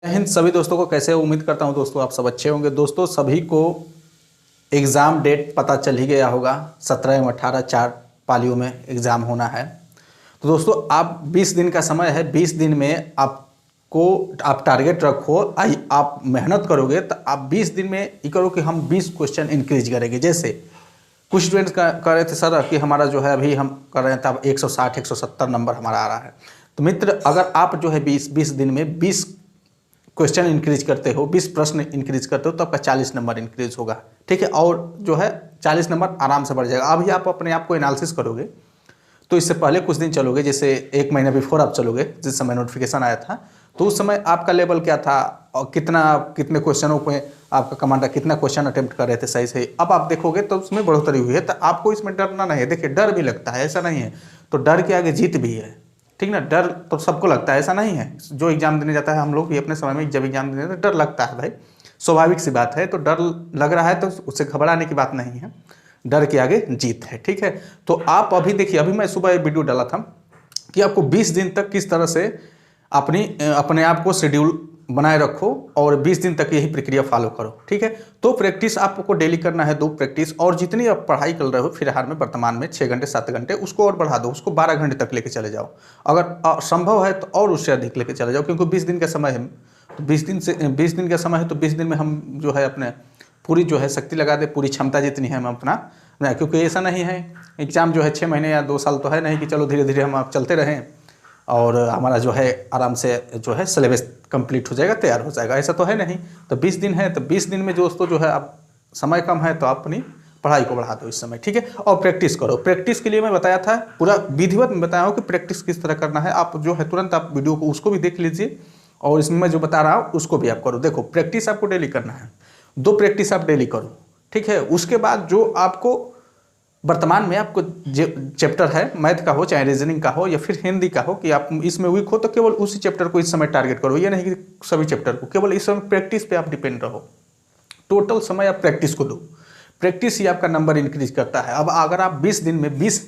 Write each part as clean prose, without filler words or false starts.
जय हिंद सभी दोस्तों को। कैसे हो? उम्मीद करता हूं दोस्तों आप सब अच्छे होंगे। दोस्तों सभी को एग्ज़ाम डेट पता चल ही गया होगा। 17 एवं 18 4 पालियों में एग्ज़ाम होना है। तो दोस्तों आप 20 दिन का समय है। 20 दिन में आप टारगेट रखो। आप मेहनत करोगे तो आप 20 दिन में ये करो कि हम 20 क्वेश्चन इंक्रीज करेंगे। जैसे कुछ स्टूडेंट्स कर रहे थे सर कि हमारा जो है अभी हम कर रहे हैं तब 160 170 नंबर हमारा आ रहा है। तो मित्र अगर आप जो है 20 दिन में 20 क्वेश्चन इंक्रीज करते हो, 20 प्रश्न इंक्रीज करते हो तो आपका 40 नंबर इंक्रीज होगा। ठीक है, और जो है 40 नंबर आराम से बढ़ जाएगा। अभी आप अपने आप को एनालिसिस करोगे तो इससे पहले कुछ दिन चलोगे, जैसे 1 महीना बिफोर आप चलोगे जिस समय नोटिफिकेशन आया था, तो उस समय आपका लेवल क्या था और कितने क्वेश्चनों पे आपका कमांडर कितना क्वेश्चन अटेम्प्ट कर रहे थे सही से। अब आप देखोगे तो उसमें बढ़ोतरी हुई है। तो आपको इसमें डरना नहीं है। देखिए डर भी लगता है, ऐसा नहीं है, तो डर के आगे जीत भी है। ठीक ना, डर तो सबको लगता है, ऐसा नहीं है। जो एग्जाम देने जाता है, हम लोग भी अपने समय में जब एग्जाम देने जाते हैं डर लगता है भाई, स्वाभाविक सी बात है। तो डर लग रहा है तो उससे घबराने की बात नहीं है, डर के आगे जीत है। ठीक है, तो आप अभी देखिए, अभी मैं सुबह एक वीडियो डाला था कि आपको 20 दिन तक किस तरह से अपने आप को शेड्यूल बनाए रखो और 20 दिन तक यही प्रक्रिया फॉलो करो। ठीक है, तो प्रैक्टिस आपको डेली करना है, 2 प्रैक्टिस। और जितनी आप पढ़ाई कर रहे हो फिलहाल में वर्तमान में 6 घंटे 7 घंटे, उसको और बढ़ा दो, उसको 12 घंटे तक लेके चले जाओ। अगर संभव है तो और उससे अधिक लेके चले जाओ, क्योंकि 20 दिन का समय है। तो 20 दिन का समय है तो 20 दिन में हम जो है अपने पूरी जो है शक्ति लगा दे, पूरी क्षमता जितनी है हम अपना, क्योंकि ऐसा नहीं है एग्जाम जो है 6 महीने या 2 साल तो है नहीं कि चलो धीरे धीरे हम आप चलते रहें और हमारा जो है आराम से जो है सिलेबस कंप्लीट हो जाएगा, तैयार हो जाएगा, ऐसा तो है नहीं। तो 20 दिन है, तो 20 दिन में दोस्तों जो है आप समय कम है तो आप अपनी पढ़ाई को बढ़ा दो इस समय। ठीक है, और प्रैक्टिस करो। प्रैक्टिस के लिए मैं बताया था, पूरा विधिवत में बताया हूँ कि प्रैक्टिस किस तरह करना है। आप जो है तुरंत आप वीडियो को उसको भी देख लीजिए और इसमें मैं जो बता रहा हूँ उसको भी आप करो। देखो प्रैक्टिस आपको डेली करना है, 2 प्रैक्टिस आप डेली करो। ठीक है, उसके बाद जो आपको वर्तमान में आपको चैप्टर है, मैथ का हो चाहे रीजनिंग का हो या फिर हिंदी का हो, कि आप इसमें वीक हो तो केवल उसी चैप्टर को इस समय टारगेट करो। ये नहीं कि सभी चैप्टर को, केवल इस समय प्रैक्टिस पे आप डिपेंड रहो। टोटल समय आप प्रैक्टिस को दो। प्रैक्टिस ही आपका नंबर इंक्रीज करता है। अब अगर आप 20 दिन में 20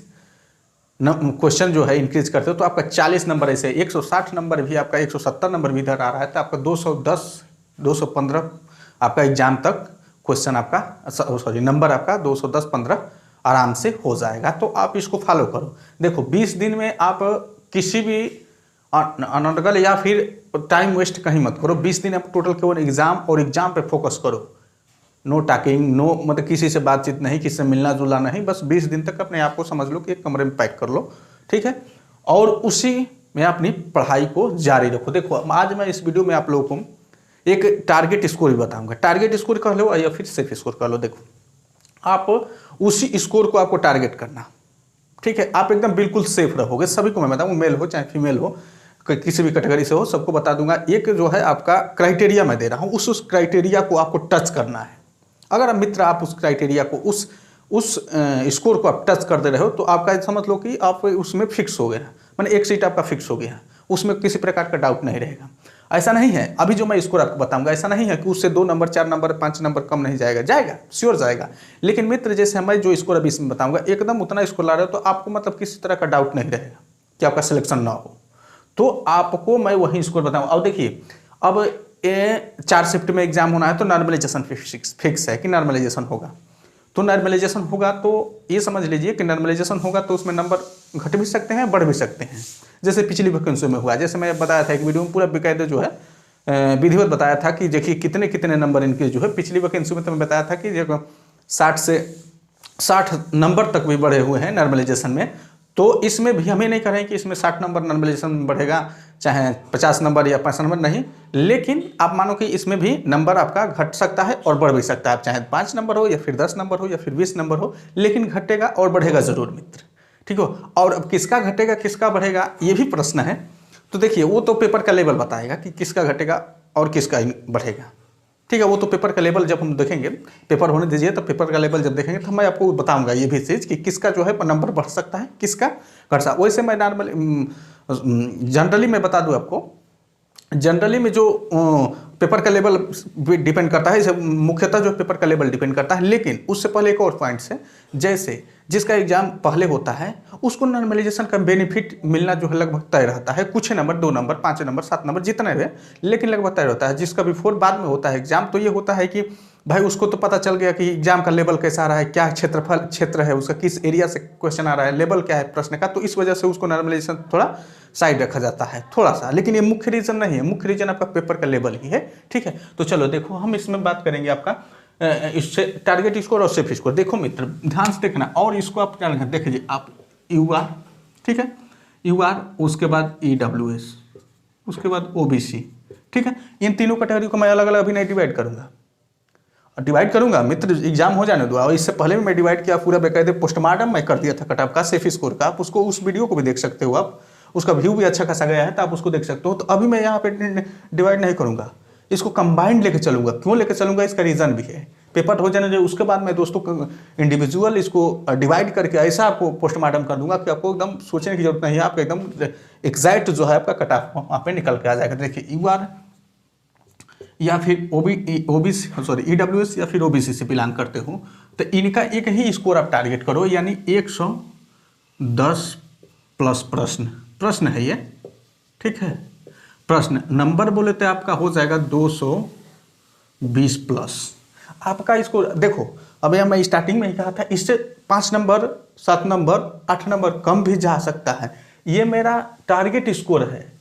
क्वेश्चन जो है इंक्रीज करते हो तो आपका 40 नंबर, ऐसे 160 नंबर भी आपका, 170 नंबर भी इधर आ रहा है, तो आपका 210 215 आपका एग्जाम तक क्वेश्चन आपका सॉरी नंबर आपका 210 15 आराम से हो जाएगा। तो आप इसको फॉलो करो। देखो 20 दिन में आप किसी भी अनर्गल या फिर टाइम वेस्ट कहीं मत करो। 20 दिन आप टोटल केवल एग्जाम और एग्जाम पे फोकस करो। नो टॉकिंग, नो मतलब किसी से बातचीत नहीं, किसी से मिलना जुलना नहीं। बस 20 दिन तक अपने आप को समझ लो कि एक कमरे में पैक कर लो। ठीक है, और उसी में अपनी पढ़ाई को जारी रखो। देखो आज मैं इस वीडियो में आप लोगों को एक टारगेट स्कोर भी बताऊंगा। टारगेट स्कोर कर लो या फिर सेफ स्कोर कर लो। देखो आप उसी स्कोर को आपको टारगेट करना। ठीक है, आप एकदम बिल्कुल सेफ रहोगे। सभी को मैं बताऊँ, मेल हो चाहे फीमेल हो, किसी भी कैटेगरी से हो, सबको बता दूंगा। एक जो है आपका क्राइटेरिया मैं दे रहा हूँ, उस क्राइटेरिया को आपको टच करना है। अगर आप मित्र आप उस क्राइटेरिया को उस स्कोर को आप टच कर दे रहे हो तो आपका समझ लो कि आप उसमें फिक्स हो गया, मैंने एक सीट आपका फिक्स हो गया, उसमें किसी प्रकार का डाउट नहीं रहेगा। ऐसा नहीं है, अभी जो मैं स्कोर आपको बताऊंगा ऐसा नहीं है कि उससे 2 नंबर 4 नंबर 5 नंबर कम नहीं जाएगा, जाएगा श्योर जाएगा। लेकिन मित्र जैसे मैं जो स्कोर अभी इसमें बताऊंगा एकदम उतना स्कोर ला रहे हो तो आपको मतलब किसी तरह का डाउट नहीं रहेगा कि आपका सिलेक्शन ना हो। तो आपको मैं वही स्कोर बताऊँ। अब देखिए, अब 4 शिफ्ट में एग्जाम होना है तो नॉर्मलाइजेशन फिक्स है कि नॉर्मलाइजेशन होगा। तो नॉर्मलाइजेशन होगा तो ये समझ लीजिए कि नॉर्मलाइजेशन होगा तो उसमें नंबर घट भी सकते हैं, बढ़ भी सकते हैं, जैसे पिछली वैकेंसी में हुआ। जैसे मैं बताया था एक वीडियो में पूरा बेकायदे जो है विधिवत बताया था कि देखिए कितने कितने नंबर इनके जो है पिछली वैकेंसी में, तो मैं बताया था कि 60 नंबर तक भी बढ़े हुए हैं नॉर्मलाइजेशन में। तो इसमें भी हम ये नहीं कह रहे हैं कि इसमें 60 नंबर नॉर्मलाइजेशन बढ़ेगा, चाहे 50 नंबर या 65 नंबर, नहीं। लेकिन आप मानो कि इसमें भी नंबर आपका घट सकता है और बढ़ भी सकता है, आप चाहे 5 नंबर हो या फिर 10 नंबर हो या फिर 20 नंबर हो, लेकिन घटेगा और बढ़ेगा जरूर मित्र। ठीक हो, और अब किसका घटेगा किसका बढ़ेगा ये भी प्रश्न है। तो देखिए वो तो पेपर का लेवल बताएगा कि किसका घटेगा और किसका बढ़ेगा। ठीक है, वो तो पेपर का लेवल जब हम देखेंगे, पेपर होने दीजिए, तो पेपर का लेवल जब देखेंगे तो मैं आपको बताऊंगा ये भी चीज़ कि किसका जो है नंबर बढ़ सकता है, किसका घट सकता है। वैसे मैं नॉर्मली जनरली मैं बता दूं आपको, जनरली में जो पेपर का लेवल डिपेंड करता है, मुख्यतः जो पेपर का लेवल डिपेंड करता है। लेकिन उससे पहले एक और पॉइंट्स है, जैसे जिसका एग्जाम पहले होता है उसको नॉर्मलाइजेशन का बेनिफिट मिलना जो है लगभग तय रहता है। कुछ नंबर, 2 नंबर, 5 नंबर, 7 नंबर, जितने भी, लेकिन लगभग तय रहता है। जिसका बिफोर बाद में होता है एग्जाम, तो ये होता है कि भाई उसको तो पता चल गया कि एग्जाम का लेवल कैसा आ रहा है, क्या क्षेत्र है उसका, किस एरिया से क्वेश्चन आ रहा है, लेवल क्या है प्रश्न का, तो इस वजह से उसको नॉर्मलाइजेशन थोड़ा साइड रखा जाता है थोड़ा सा। लेकिन ये मुख्य रीजन नहीं है, मुख्य रीजन आपका पेपर का लेवल ही है, ठीक है। तो चलो देखो हम इसमें बात करेंगे आपका इससे टारगेट स्कोर और सेफ स्कोर। देखो मित्र ध्यान से देखना, और इसको आप क्या लिखना, देखिए आप UR, ठीक है, UR, उसके बाद EWS, उसके बाद OBC, ठीक है। इन तीनों कैटेगरी को मैं अलग अलग अभी नहीं डिवाइड करूंगा, डिवाइड करूंगा मित्र, एग्जाम हो जाने दो। और इससे पहले भी मैं डिवाइड किया पूरा बेकायदे पोस्टमार्टम मैं कर दिया था कट ऑफ का, सेफ स्कोर का, आप उसको उस वीडियो को भी देख सकते हो, आप उसका व्यू भी अच्छा खासा गया है तो आप उसको देख सकते हो। तो अभी मैं यहाँ पे डिवाइड नहीं करूंगा, इसको कंबाइंड लेके चलूंगा। क्यों लेके चलूंगा, इसका रीजन भी है। पेपर हो जाने दो, उसके बाद मैं दोस्तों इंडिविजुअल इसको डिवाइड करके ऐसा आपको पोस्टमार्टम कर दूंगा कि आपको एकदम सोचने की जरूरत नहीं है, आपका एकदम एग्जैक्ट जो है आपका कट ऑफ वहाँ पे निकल के आ जाएगा। देखिए UR या फिर EWS या फिर OBC से बिलोंग करते हो तो इनका एक ही स्कोर आप टारगेट करो, यानी 110 प्लस प्रश्न है ये, ठीक है। प्रश्न नंबर बोले तो आपका हो जाएगा 220 प्लस आपका स्कोर। देखो अब यह मैं स्टार्टिंग में ही कहा था, इससे 5 नंबर, 7 नंबर, 8 नंबर कम भी जा सकता है। ये मेरा टारगेट स्कोर है,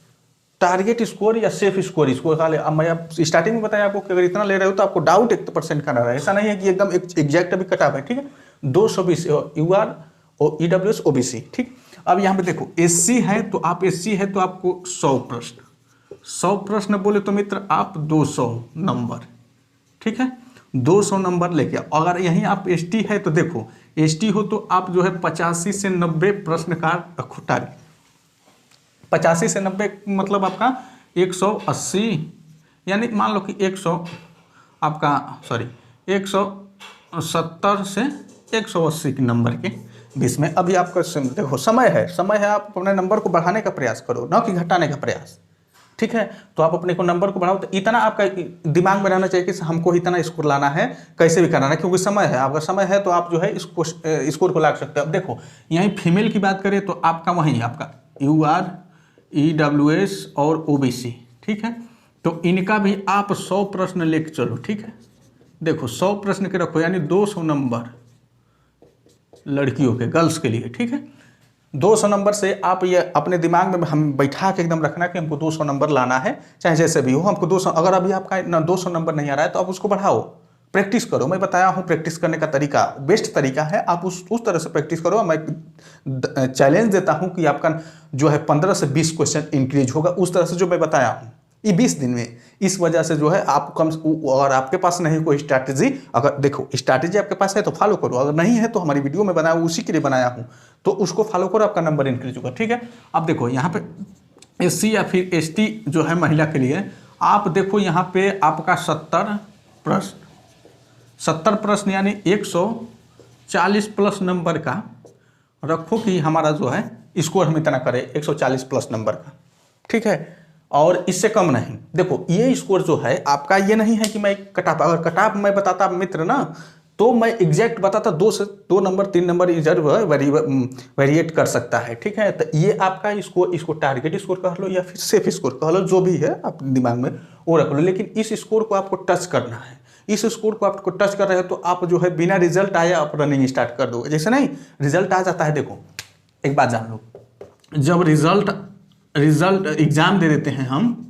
टारगेट स्कोर या सेफ स्कोर, इसको अब मैं स्टार्टिंग में बताया आपको कि अगर इतना ले रहे हो तो आपको डाउट 1% का ना रहा है। ऐसा नहीं है कि एकदम एग्जैक्ट अभी कटा है, ठीक है। 220 UR और EWS OBC, ठीक। अब यहाँ पे देखो SC है तो आप SC है तो आपको 100 प्रश्न बोले तो मित्र आप 200 नंबर, ठीक है, 200 नंबर लेके। अगर यहीं आप ST है तो देखो ST हो तो आप जो है 85 से 90 प्रश्न का रखो टारगेट। 85 से 90 मतलब आपका 180, यानी मान लो कि 170 से 180 के नंबर के बीच में। अभी आपका देखो समय है, आप अपने नंबर को बढ़ाने का प्रयास करो, ना कि घटाने का प्रयास, ठीक है। तो आप अपने को नंबर को बढ़ाओ, तो इतना आपका दिमाग में रहना चाहिए कि हमको इतना स्कोर लाना है, कैसे भी करना है, क्योंकि समय है, आपका समय है तो आप जो है इसको स्कोर को ला सकते हो। अब देखो यहीं फीमेल की बात करें तो आपका वहीं आपका UR, EWS और OBC, ठीक है। तो इनका भी आप 100 प्रश्न लेके चलो, ठीक है। देखो 100 प्रश्न के रखो, यानी 200 नंबर लड़कियों के, गर्ल्स के लिए, ठीक है। 200 नंबर से आप ये अपने दिमाग में हम बैठा के एकदम रखना कि हमको 200 नंबर लाना है, चाहे जैसे भी हो हमको 200। अगर अभी आपका 200 नंबर नहीं आ रहा है तो आप उसको बढ़ाओ, प्रैक्टिस करो। मैं बताया हूँ प्रैक्टिस करने का तरीका, बेस्ट तरीका है, आप उस तरह से प्रैक्टिस करो। मैं चैलेंज देता हूँ कि आपका जो है 15 से 20 क्वेश्चन इंक्रीज होगा, उस तरह से जो मैं बताया हूँ ये 20 दिन में। इस वजह से जो है आप कम, अगर आपके पास नहीं कोई स्ट्रैटेजी, अगर देखो स्ट्रैटेजी आपके पास है तो फॉलो करो, अगर नहीं है तो हमारी वीडियो में बनाया उसी के लिए बनाया हूँ, तो उसको फॉलो करो, आपका नंबर इंक्रीज होगा, ठीक है। अब देखो यहाँ पे SC या फिर ST जो है महिला के लिए, आप देखो यहाँ पे आपका 70 प्रश्न यानी 140 प्लस नंबर का रखो कि हमारा जो है स्कोर हम इतना करें 140 प्लस नंबर का, ठीक है। और इससे कम नहीं। देखो ये स्कोर जो है आपका, ये नहीं है कि मैं कटाप, अगर कटाप मैं बताता मित्र ना तो मैं एग्जैक्ट बताता, 2 से 2 नंबर 3 नंबर इधर वेरिएट कर सकता है, ठीक है। तो ये आपका स्कोर, इसको टारगेट स्कोर कह लो या फिर सेफ स्कोर कह लो, जो भी है आप दिमाग में वो रख लो। लेकिन इस स्कोर को आपको टच करना है, इस स्कोर को आपको टच कर रहे हो तो आप जो है बिना रिजल्ट आए आप रनिंग स्टार्ट कर दोगे। जैसे नहीं रिजल्ट आ जाता है, देखो एक बात जान लो, जब रिजल्ट एग्जाम दे देते हैं हम,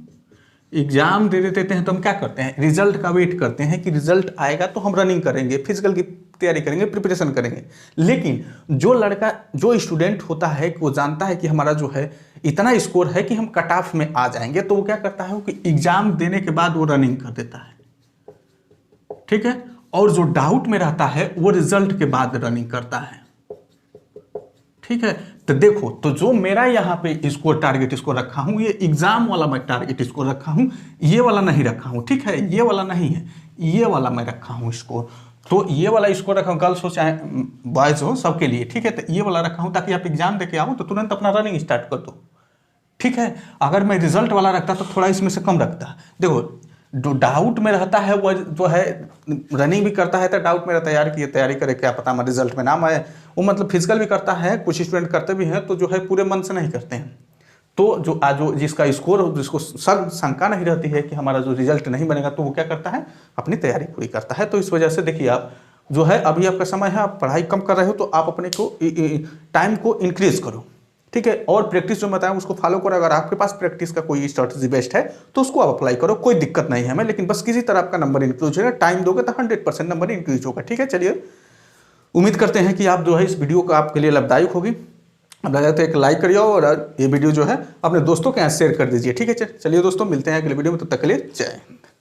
तो हम क्या करते हैं, रिजल्ट का वेट करते हैं कि रिजल्ट आएगा तो हम रनिंग करेंगे, फिजिकल की तैयारी करेंगे, प्रिपरेशन करेंगे। लेकिन जो स्टूडेंट होता है वो जानता है कि हमारा जो है इतना स्कोर है कि हम कट ऑफ में आ जाएंगे, तो वो क्या करता है कि एग्जाम देने के बाद वो रनिंग कर देता है, ठीक है। और जो डाउट में रहता है वो रिजल्ट के बाद रनिंग करता है, ठीक है। तो देखो, तो जो मेरा यहाँ पे स्कोर टारगेट स्कोर रखा हूँ, ये एग्जाम वाला मैं टारगेट स्कोर रखा हूँ, ये वाला नहीं रखा हूँ, ठीक है। ये वाला नहीं है, ये वाला मैं रखा हूँ स्कोर। तो ये वाला स्कोर रखा हूँ, गर्ल्स हो चाहे बॉयज हो सबके लिए, ठीक है। तो ये वाला रखा हूँ ताकि आप एग्जाम देके आओ तो तुरंत अपना रनिंग स्टार्ट कर दो, ठीक है। अगर मैं रिजल्ट वाला रखता तो थोड़ा इसमें से कम रखता। देखो जो डाउट में रहता है वो जो है रनिंग भी करता है तो डाउट में रहता है यार कि ये तैयारी करे क्या पता हमारे रिजल्ट में नाम आए। वो मतलब फिजिकल भी करता है, कुछ स्टूडेंट करते भी हैं तो जो है पूरे मन से नहीं करते हैं। तो जो आज जो जिसका स्कोर जिसको शंका नहीं रहती है कि हमारा जो रिजल्ट नहीं बनेगा, तो वो क्या करता है, अपनी तैयारी पूरी करता है। तो इस वजह से देखिए आप जो है अभी आपका समय है, आप पढ़ाई कम कर रहे हो तो आप अपने को टाइम को इंक्रीज करो, ठीक है। और प्रैक्टिस जो बताया उसको फॉलो करो। अगर आपके पास प्रैक्टिस का कोई स्ट्रेटजी बेस्ट है तो उसको आप अप्लाई करो, कोई दिक्कत नहीं है हमें, लेकिन बस किसी तरह आपका नंबर इंक्रीज होगा। टाइम दोगे तो 100% नंबर इंक्रीज होगा, ठीक है। चलिए उम्मीद करते हैं कि आप जो है इस वीडियो का आपके लिए लाभदायक होगी। अब लगा तो एक लाइक करिए और ये वीडियो जो है अपने दोस्तों के यहाँ शेयर कर दीजिए, ठीक है। चलिए दोस्तों मिलते हैं अगले वीडियो में, तब तक के लिए जय हिंद।